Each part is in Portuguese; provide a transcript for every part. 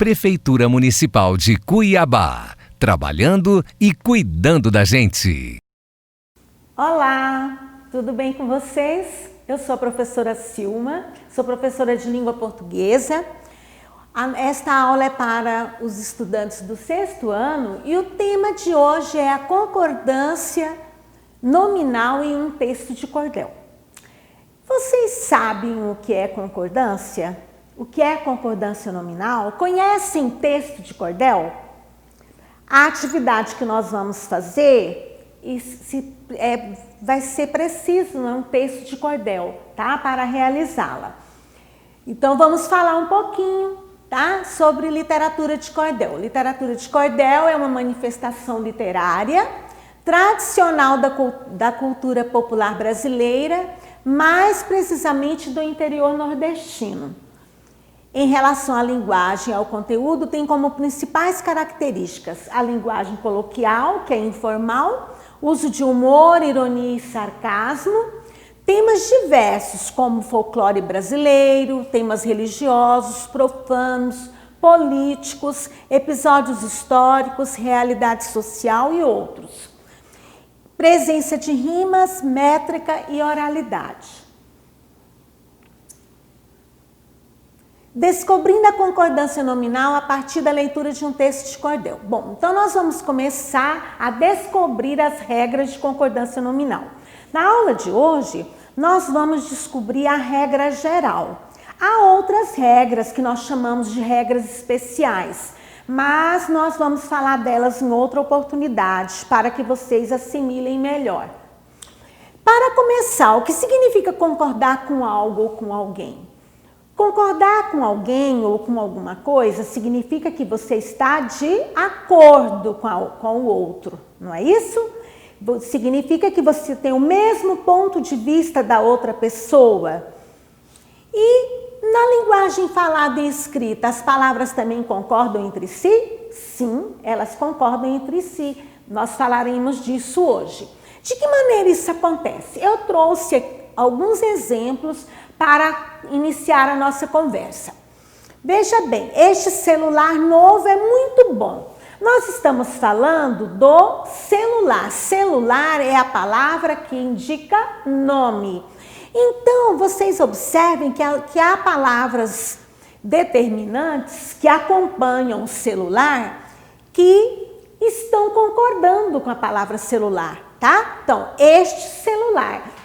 Prefeitura Municipal de Cuiabá, trabalhando e cuidando da gente. Olá, tudo bem com vocês? Eu sou a professora Silma, sou professora de língua portuguesa. Esta aula é para os estudantes do 6º ano e o tema de hoje é a concordância nominal em um texto de cordel. Vocês sabem o que é concordância? O que é concordância nominal? Conhecem texto de cordel? A atividade que nós vamos fazer vai ser preciso um texto de cordel, tá? Para realizá-la. Então vamos falar um pouquinho, tá? Sobre literatura de cordel. Literatura de cordel é uma manifestação literária tradicional da cultura popular brasileira, mais precisamente do interior nordestino. Em relação à linguagem e ao conteúdo, tem como principais características a linguagem coloquial, que é informal, uso de humor, ironia e sarcasmo, temas diversos como folclore brasileiro, temas religiosos, profanos, políticos, episódios históricos, realidade social e outros. Presença de rimas, métrica e oralidade. Descobrindo a concordância nominal a partir da leitura de um texto de cordel. Bom, então nós vamos começar a descobrir as regras de concordância nominal. Na aula de hoje, nós vamos descobrir a regra geral. Há outras regras que nós chamamos de regras especiais, mas nós vamos falar delas em outra oportunidade para que vocês assimilem melhor. Para começar, o que significa concordar com algo ou com alguém? Concordar com alguém ou com alguma coisa significa que você está de acordo com o outro, não é isso? Significa que você tem o mesmo ponto de vista da outra pessoa. E na linguagem falada e escrita, as palavras também concordam entre si? Sim, elas concordam entre si. Nós falaremos disso hoje. De que maneira isso acontece? Eu trouxe alguns exemplos para iniciar a nossa conversa. Veja bem, este celular novo é muito bom. Nós estamos falando do celular. Celular é a palavra que indica nome. Então, vocês observem que há palavras determinantes que acompanham o celular que estão concordando com a palavra celular, tá? Então, este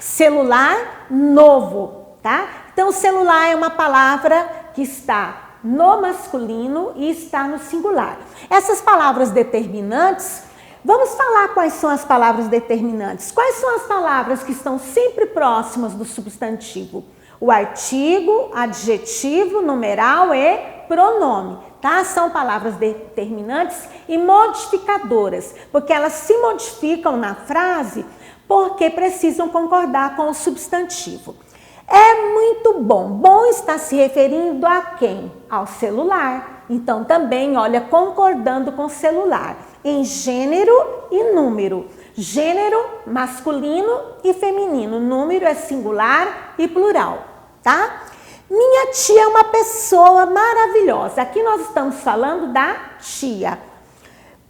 celular novo. Tá? Então, celular é uma palavra que está no masculino e está no singular. Essas palavras determinantes, vamos falar quais são as palavras determinantes. Quais são as palavras que estão sempre próximas do substantivo? O artigo, adjetivo, numeral e pronome. Tá? São palavras determinantes e modificadoras, porque elas se modificam na frase porque precisam concordar com o substantivo. É muito bom. Bom está se referindo a quem? Ao celular. Então, também, olha, concordando com celular. Em gênero e número. Gênero masculino e feminino. Número é singular e plural, tá? Minha tia é uma pessoa maravilhosa. Aqui nós estamos falando da tia.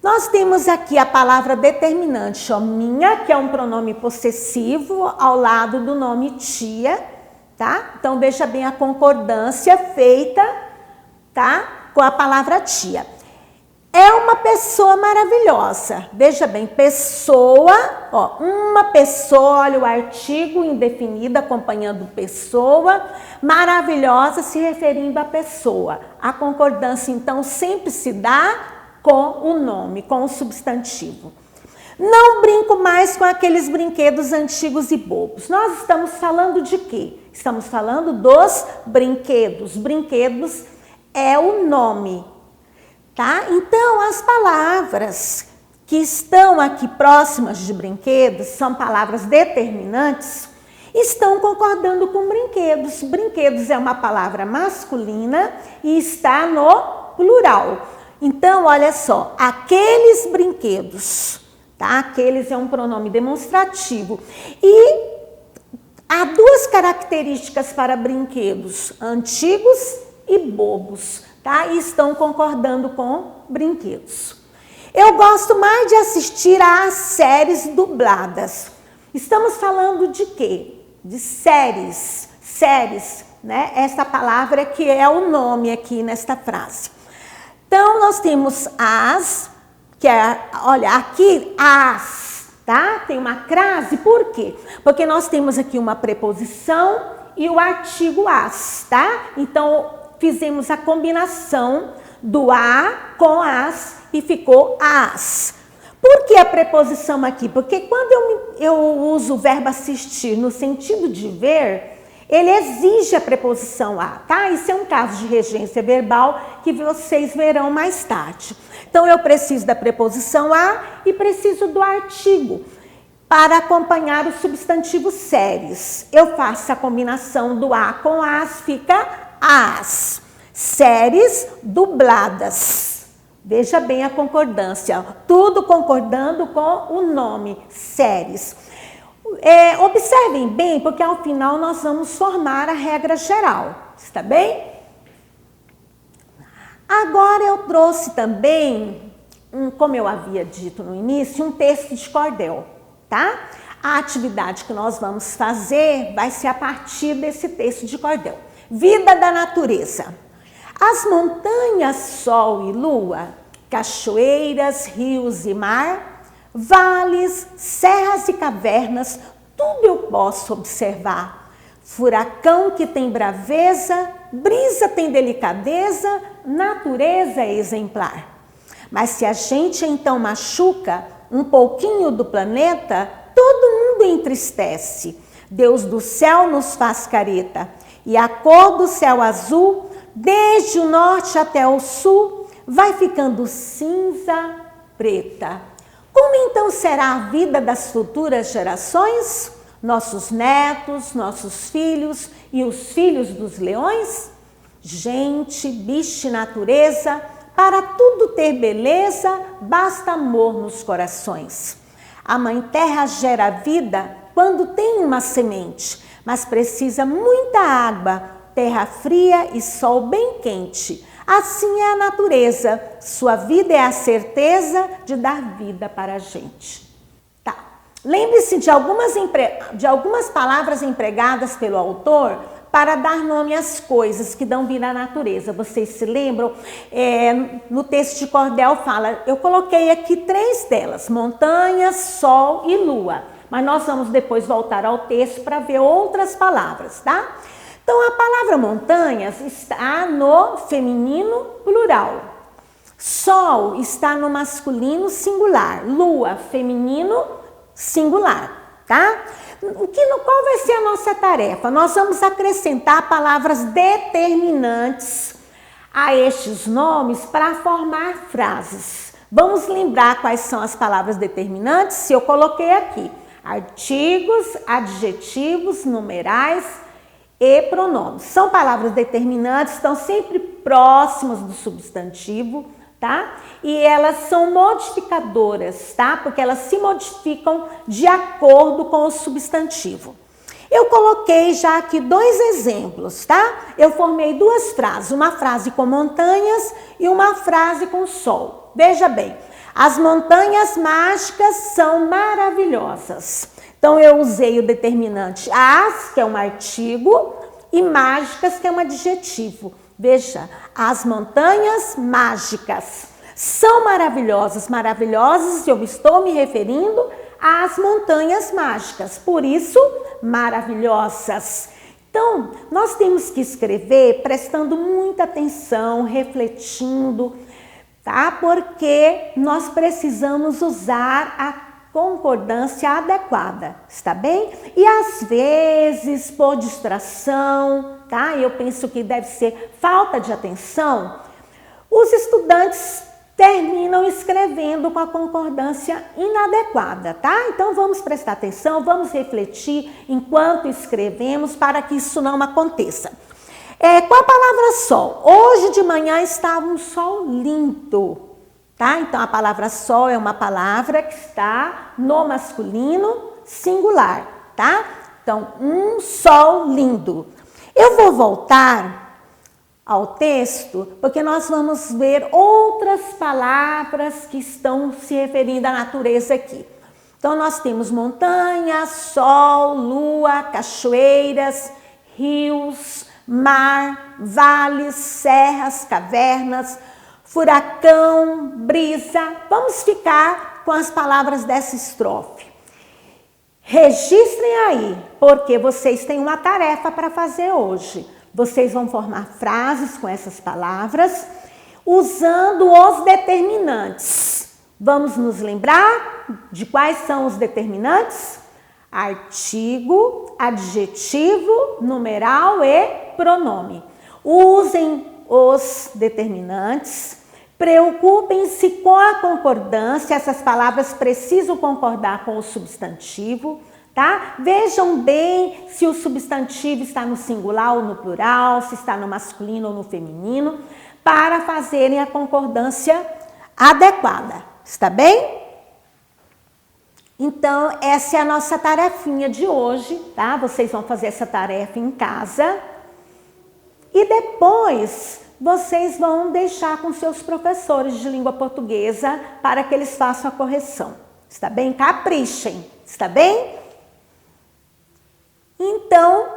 Nós temos aqui a palavra determinante, ó, minha, que é um pronome possessivo ao lado do nome tia. Tá? Então, veja bem a concordância feita, tá? Com a palavra tia. É uma pessoa maravilhosa. Veja bem, pessoa, ó, uma pessoa, olha o artigo indefinido acompanhando pessoa, maravilhosa se referindo à pessoa. A concordância, então, sempre se dá com o nome, com o substantivo. Não brinco mais com aqueles brinquedos antigos e bobos. Nós estamos falando de quê? Estamos falando dos brinquedos. Brinquedos é o nome, tá? Então, as palavras que estão aqui próximas de brinquedos, são palavras determinantes, estão concordando com brinquedos. Brinquedos é uma palavra masculina e está no plural. Então, olha só, aqueles brinquedos. Tá? Aqueles é um pronome demonstrativo. E há duas características para brinquedos, antigos e bobos. tá? E estão concordando com brinquedos. Eu gosto mais de assistir às séries dubladas. Estamos falando de quê? De séries. Séries, né? Essa palavra que é o nome aqui nesta frase. Então, nós temos as, que é, olha, aqui as, tá? Tem uma crase, por quê? Porque nós temos aqui uma preposição e o artigo as, tá? Então, fizemos a combinação do a com as e ficou as. Por que a preposição aqui? Porque quando eu uso o verbo assistir no sentido de ver, ele exige a preposição a, tá? Isso é um caso de regência verbal que vocês verão mais tarde. Então, eu preciso da preposição a e preciso do artigo para acompanhar o substantivo séries. Eu faço a combinação do a com as, fica as. Séries dubladas. Veja bem a concordância. Tudo concordando com o nome, séries. Observem bem, porque ao final nós vamos formar a regra geral, está bem? Agora eu trouxe também, como eu havia dito no início, um texto de cordel, tá? A atividade que nós vamos fazer vai ser a partir desse texto de cordel. Vida da natureza. As montanhas, sol e lua, cachoeiras, rios e mar, vales, serras e cavernas, tudo eu posso observar. Furacão que tem braveza, brisa tem delicadeza, natureza é exemplar. Mas se a gente então machuca um pouquinho do planeta, todo mundo entristece. Deus do céu nos faz careta, e a cor do céu azul, desde o norte até o sul, vai ficando cinza, preta. Como então será a vida das futuras gerações? Nossos netos, nossos filhos e os filhos dos leões? Gente, bicho e natureza, para tudo ter beleza, basta amor nos corações. A mãe terra gera vida quando tem uma semente, mas precisa muita água, terra fria e sol bem quente. Assim é a natureza, sua vida é a certeza de dar vida para a gente. Tá. Lembre-se de algumas palavras empregadas pelo autor para dar nome às coisas que dão vida à natureza. Vocês se lembram? No texto de cordel fala, eu coloquei aqui 3 delas, montanhas, sol e lua. Mas nós vamos depois voltar ao texto para ver outras palavras, tá? Então, a palavra montanhas está no feminino plural. Sol está no masculino singular. Lua, feminino singular, tá? Qual vai ser a nossa tarefa? Nós vamos acrescentar palavras determinantes a estes nomes para formar frases. Vamos lembrar quais são as palavras determinantes? Eu coloquei aqui artigos, adjetivos, numerais e pronomes. São palavras determinantes, estão sempre próximas do substantivo, tá? E elas são modificadoras, tá? Porque elas se modificam de acordo com o substantivo. Eu coloquei já aqui 2 exemplos, tá? Eu formei 2 frases, uma frase com montanhas e uma frase com sol. Veja bem, as montanhas mágicas são maravilhosas. Então, eu usei o determinante as, que é um artigo, e mágicas, que é um adjetivo. Veja, as montanhas mágicas são maravilhosas. Maravilhosas, eu estou me referindo às montanhas mágicas. Por isso, maravilhosas. Então, nós temos que escrever prestando muita atenção, refletindo, tá? Porque nós precisamos usar a concordância adequada, está bem? E às vezes, por distração, tá? Eu penso que deve ser falta de atenção, os estudantes terminam escrevendo com a concordância inadequada, tá? Então vamos prestar atenção, vamos refletir enquanto escrevemos para que isso não aconteça. Com a palavra sol, hoje de manhã estava um sol lindo. Tá? Então, a palavra sol é uma palavra que está no masculino singular, tá? Então, um sol lindo. Eu vou voltar ao texto, porque nós vamos ver outras palavras que estão se referindo à natureza aqui. Então, nós temos montanha, sol, lua, cachoeiras, rios, mar, vales, serras, cavernas, furacão, brisa. Vamos ficar com as palavras dessa estrofe. Registrem aí, porque vocês têm uma tarefa para fazer hoje. Vocês vão formar frases com essas palavras, usando os determinantes. Vamos nos lembrar de quais são os determinantes? Artigo, adjetivo, numeral e pronome. Usem os determinantes. Preocupem-se com a concordância. Essas palavras precisam concordar com o substantivo, tá? Vejam bem se o substantivo está no singular ou no plural, se está no masculino ou no feminino, para fazerem a concordância adequada. Está bem? Então, essa é a nossa tarefinha de hoje, tá? Vocês vão fazer essa tarefa em casa e depois vocês vão deixar com seus professores de língua portuguesa para que eles façam a correção. Está bem? Caprichem, está bem? Então,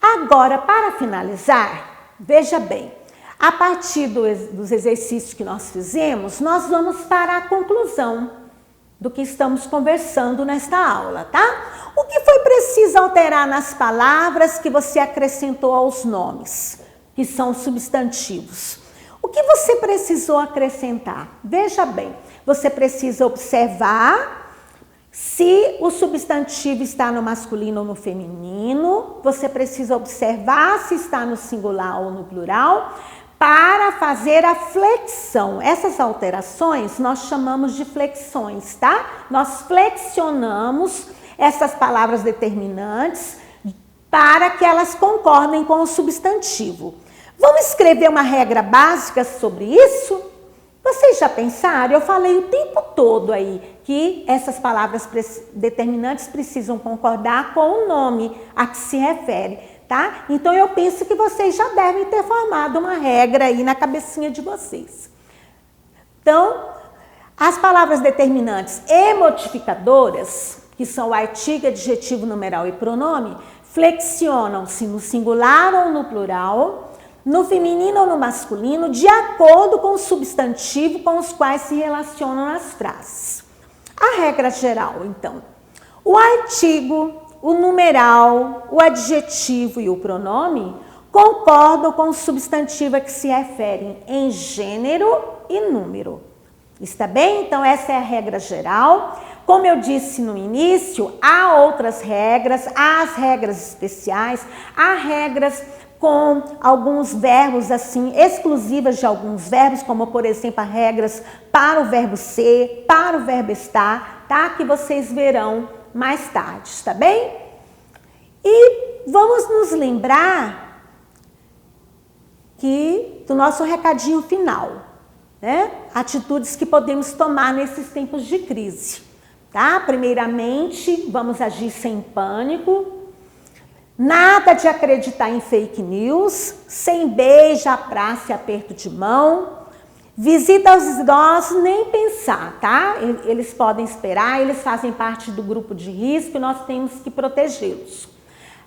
agora, para finalizar, veja bem. A partir dos exercícios que nós fizemos, nós vamos para a conclusão do que estamos conversando nesta aula, tá? O que foi preciso alterar nas palavras que você acrescentou aos nomes, que são substantivos? O que você precisou acrescentar? Veja bem, você precisa observar se o substantivo está no masculino ou no feminino, você precisa observar se está no singular ou no plural, para fazer a flexão. Essas alterações nós chamamos de flexões, tá? Nós flexionamos essas palavras determinantes para que elas concordem com o substantivo. Vamos escrever uma regra básica sobre isso? Vocês já pensaram? Eu falei o tempo todo aí que essas palavras determinantes precisam concordar com o nome a que se refere. Tá? Então, eu penso que vocês já devem ter formado uma regra aí na cabecinha de vocês. Então, as palavras determinantes e modificadoras, que são o artigo, adjetivo, numeral e pronome, flexionam-se no singular ou no plural, no feminino ou no masculino, de acordo com o substantivo com os quais se relacionam as frases. A regra geral, então, o artigo, o numeral, o adjetivo e o pronome concordam com o substantivo a que se referem em gênero e número. Está bem? Então, essa é a regra geral. Como eu disse no início, há outras regras, há as regras especiais, há regras com alguns verbos, assim, exclusivas de alguns verbos, como, por exemplo, as regras para o verbo ser, para o verbo estar, tá? Que vocês verão mais tarde, tá bem? E vamos nos lembrar do nosso recadinho final, né? Atitudes que podemos tomar nesses tempos de crise, tá? Primeiramente, vamos agir sem pânico, nada de acreditar em fake news, sem beijo, abraço e aperto de mão. Visita aos idosos, nem pensar, tá? Eles podem esperar, eles fazem parte do grupo de risco e nós temos que protegê-los.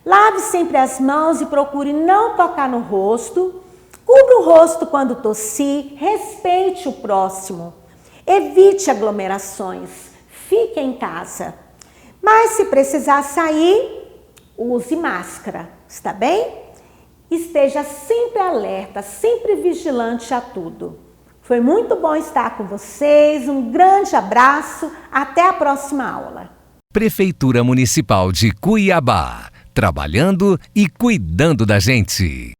Lave sempre as mãos e procure não tocar no rosto. Cubra o rosto quando tossir, respeite o próximo. Evite aglomerações, fique em casa. Mas se precisar sair, use máscara, está bem? Esteja sempre alerta, sempre vigilante a tudo. Foi muito bom estar com vocês, um grande abraço, até a próxima aula. Prefeitura Municipal de Cuiabá, trabalhando e cuidando da gente.